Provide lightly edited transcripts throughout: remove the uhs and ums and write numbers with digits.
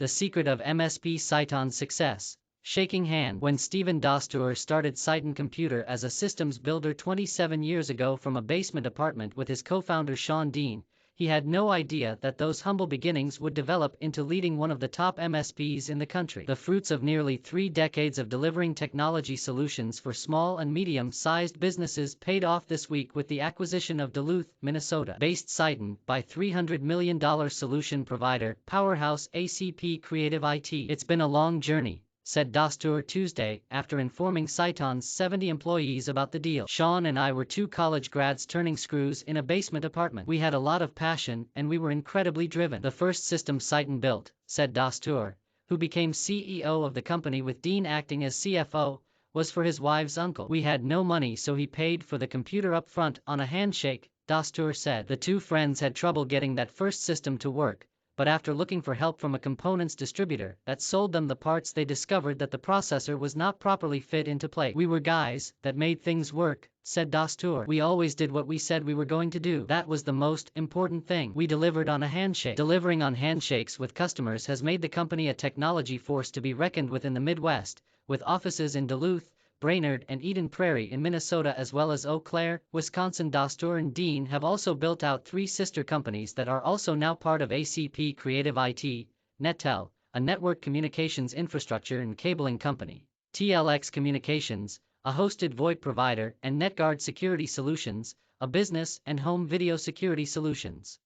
the secret of MSP Citon's success. Shaking hand. When Stephen Dastoor started Citon Computer as a systems builder 27 years ago from a basement apartment with his co-founder Sean Dean, he had no idea that those humble beginnings would develop into leading one of the top MSPs in the country. The fruits of nearly 3 decades of delivering technology solutions for small and medium-sized businesses paid off this week with the acquisition of Duluth, Minnesota-based Citon by $300 million solution provider powerhouse ACP CreativIT. It's been a long journey, said Dastoor Tuesday, after informing Citon's 70 employees about the deal. Sean and I were 2 college grads turning screws in a basement apartment. We had a lot of passion and we were incredibly driven. The first system Citon built, said Dastoor, who became CEO of the company with Dean acting as CFO, was for his wife's uncle. We had no money, so he paid for the computer up front on a handshake, Dastoor said. The 2 friends had trouble getting that first system to work, but after looking for help from a components distributor that sold them the parts, they discovered that the processor was not properly fit into place. We were guys that made things work, said Dastoor. We always did what we said we were going to do. That was the most important thing. We delivered on a handshake. Delivering on handshakes with customers has made the company a technology force to be reckoned with in the Midwest, with offices in Duluth, Brainerd and Eden Prairie in Minnesota as well as Eau Claire, Wisconsin. Dastoor and Dean have also built out 3 sister companies that are also now part of ACP CreativIT, Nettel, a network communications infrastructure and cabling company, TLX Communications, a hosted VoIP provider, and NetGuard Security Solutions, a business and home video security solutions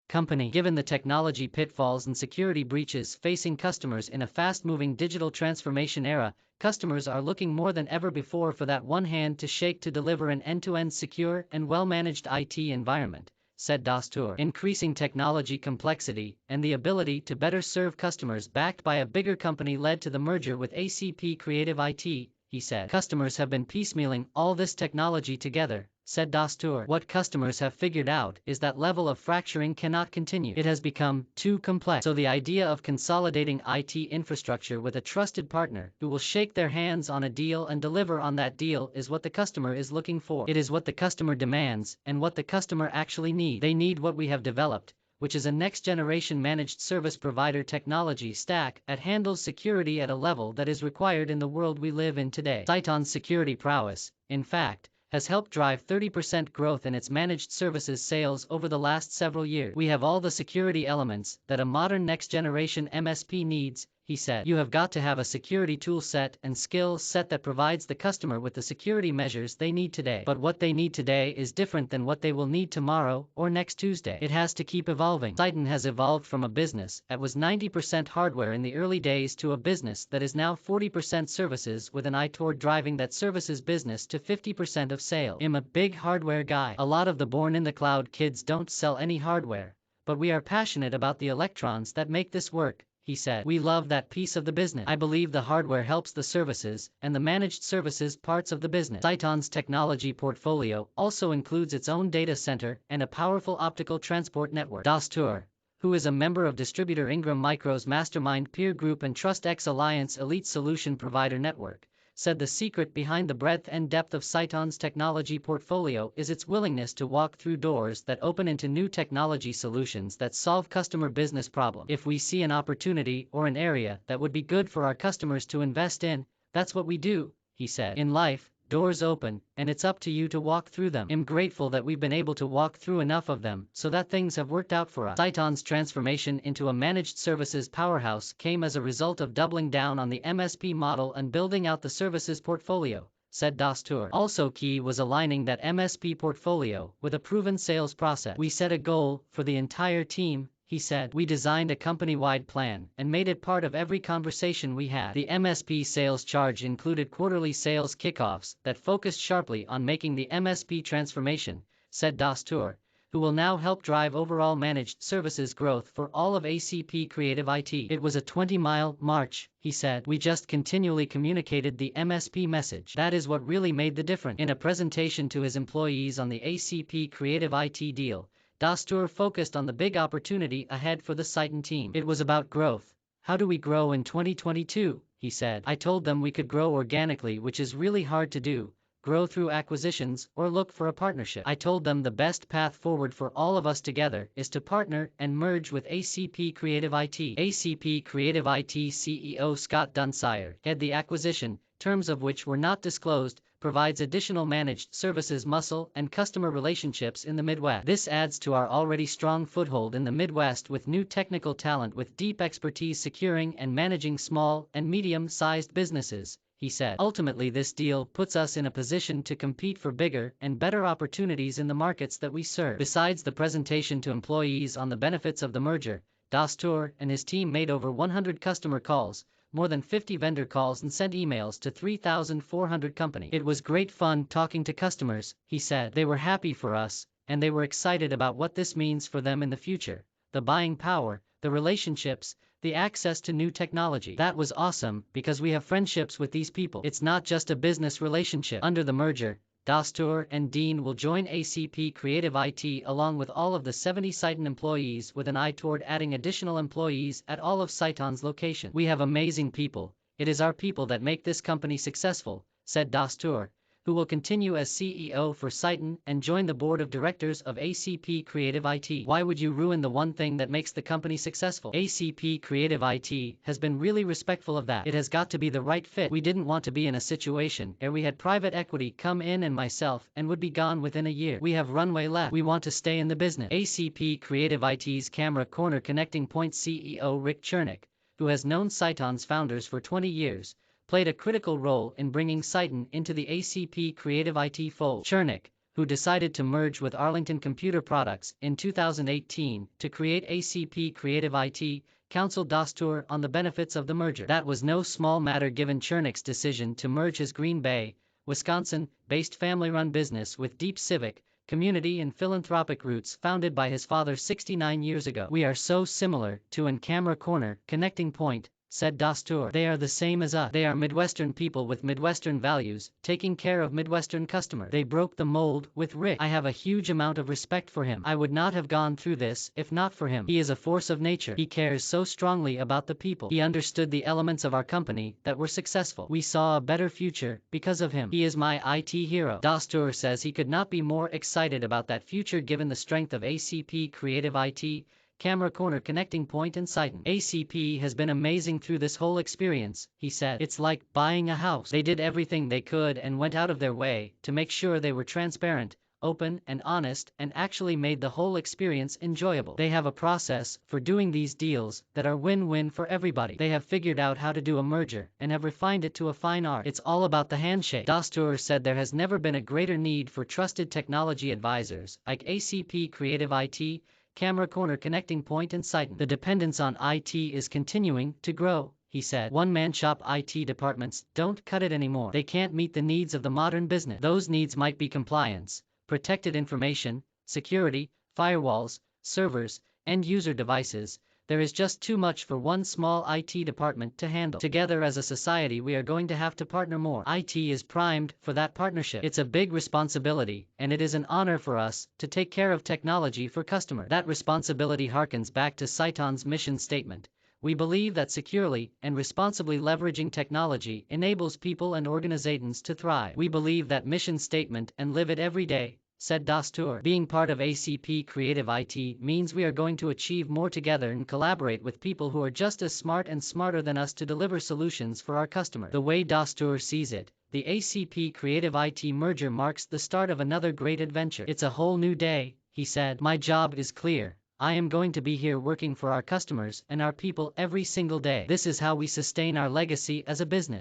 company. Given the technology pitfalls and security breaches facing customers in a fast-moving digital transformation era, customers are looking more than ever before for that one hand to shake to deliver an end-to-end secure and well-managed IT environment, said Dastoor. Increasing technology complexity and the ability to better serve customers backed by a bigger company led to the merger with ACP CreativIT, he said. Customers have been piecemealing all this technology together, said Dastoor. What customers have figured out is that level of fracturing cannot continue. It has become too complex. So the idea of consolidating IT infrastructure with a trusted partner who will shake their hands on a deal and deliver on that deal is what the customer is looking for. It is what the customer demands and what the customer actually needs. They need what we have developed, which is a next-generation managed service provider technology stack that handles security at a level that is required in the world we live in today. Citon's security prowess, in fact, has helped drive 30% growth in its managed services sales over the last several years. We have all the security elements that a modern next-generation MSP needs, he said. You have got to have a security tool set and skill set that provides the customer with the security measures they need today. But what they need today is different than what they will need tomorrow or next Tuesday. It has to keep evolving. Citon has evolved from a business that was 90% hardware in the early days to a business that is now 40% services, with an eye toward driving that services business to 50% of sales. I'm a big hardware guy. A lot of the born-in-the-cloud kids don't sell any hardware, but we are passionate about the electrons that make this work, he said. We love that piece of the business. I believe the hardware helps the services and the managed services parts of the business. Citon's technology portfolio also includes its own data center and a powerful optical transport network. Dastoor, who is a member of distributor Ingram Micro's Mastermind Peer Group and TrustX Alliance Elite Solution Provider Network, said the secret behind the breadth and depth of Citon's technology portfolio is its willingness to walk through doors that open into new technology solutions that solve customer business problems. If we see an opportunity or an area that would be good for our customers to invest in, that's what we do, he said. In life, doors open, and it's up to you to walk through them. I'm grateful that we've been able to walk through enough of them so that things have worked out for us. Citon's transformation into a managed services powerhouse came as a result of doubling down on the MSP model and building out the services portfolio, said Dastoor. Also key was aligning that MSP portfolio with a proven sales process. We set a goal for the entire team, he said. We designed a company-wide plan and made it part of every conversation we had. The MSP sales charge included quarterly sales kickoffs that focused sharply on making the MSP transformation, said Dastoor, who will now help drive overall managed services growth for all of ACP CreativIT. It was a 20-mile march, he said. We just continually communicated the MSP message. That is what really made the difference. In a presentation to his employees on the ACP CreativIT deal, Dastoor focused on the big opportunity ahead for the Citon team. It was about growth. How do we grow in 2022? He said. I told them we could grow organically, which is really hard to do. grow through acquisitions, or look for a partnership. I told them the best path forward for all of us together is to partner and merge with ACP CreativIT. ACP CreativIT CEO Scott Dunsire head the acquisition, terms of which were not disclosed, provides additional managed services muscle and customer relationships in the Midwest. This adds to our already strong foothold in the Midwest with new technical talent with deep expertise securing and managing small and medium-sized businesses, he said. Ultimately, this deal puts us in a position to compete for bigger and better opportunities in the markets that we serve. Besides the presentation to employees on the benefits of the merger, Dastoor and his team made over 100 customer calls, more than 50 vendor calls and sent emails to 3,400 companies. It was great fun talking to customers, he said. They were happy for us, and they were excited about what this means for them in the future. The buying power, the relationships, the access to new technology. That was awesome, because we have friendships with these people. It's not just a business relationship. Under the merger, Dastoor and Dean will join ACP CreativIT along with all of the 70 Citon employees with an eye toward adding additional employees at all of Citon's locations. We have amazing people. It is our people that make this company successful, said Dastoor, who will continue as CEO for Citon and join the board of directors of ACP CreativIT. Why would you ruin the one thing that makes the company successful? ACP CreativIT has been really respectful of that. It has got to be the right fit. We didn't want to be in a situation where we had private equity come in and myself and would be gone within a year. We have runway left. We want to stay in the business. ACP CreativIT's Camera Corner Connecting Point CEO Rick Chernick, who has known Citon's founders for 20 years, played a critical role in bringing Citon into the ACP CreativIT fold. Chernick, who decided to merge with Arlington Computer Products in 2018 to create ACP CreativIT, counseled Dastoor on the benefits of the merger. That was no small matter given Chernick's decision to merge his Green Bay, Wisconsin-based family-run business with deep civic, community and philanthropic roots founded by his father 69 years ago. We are so similar to an Camera Corner Connecting Point, said Dastoor. They are the same as us. They are Midwestern people with Midwestern values, taking care of Midwestern customers. They broke the mold with Rick. I have a huge amount of respect for him. I would not have gone through this if not for him. He is a force of nature. He cares so strongly about the people. He understood the elements of our company that were successful. We saw a better future because of him. He is my IT hero. Dastoor says he could not be more excited about that future given the strength of ACP CreativIT, Camera Corner Connecting Point and Citon. ACP has been amazing through this whole experience, he said. It's like buying a house. They did everything they could and went out of their way to make sure they were transparent, open and honest, and actually made the whole experience enjoyable. They have a process for doing these deals that are win-win for everybody. They have figured out how to do a merger and have refined it to a fine art. It's all about the handshake. Dastoor said there has never been a greater need for trusted technology advisors like ACP CreativIT, Camera Corner Connecting Point and Citon. The dependence on IT is continuing to grow, he said. One-man shop IT departments don't cut it anymore. They can't meet the needs of the modern business. Those needs might be compliance, protected information, security, firewalls, servers, end-user devices. There is just too much for one small IT department to handle. Together as a society we are going to have to partner more. IT is primed for that partnership. It's a big responsibility, and it is an honor for us to take care of technology for customers. That responsibility harkens back to Citon's mission statement. We believe that securely and responsibly leveraging technology enables people and organizations to thrive. We believe that mission statement and live it every day, said Dastoor. Being part of ACP CreativIT means we are going to achieve more together and collaborate with people who are just as smart and smarter than us to deliver solutions for our customers. The way Dastoor sees it, the ACP CreativIT merger marks the start of another great adventure. It's a whole new day, he said. My job is clear. I am going to be here working for our customers and our people every single day. This is how we sustain our legacy as a business.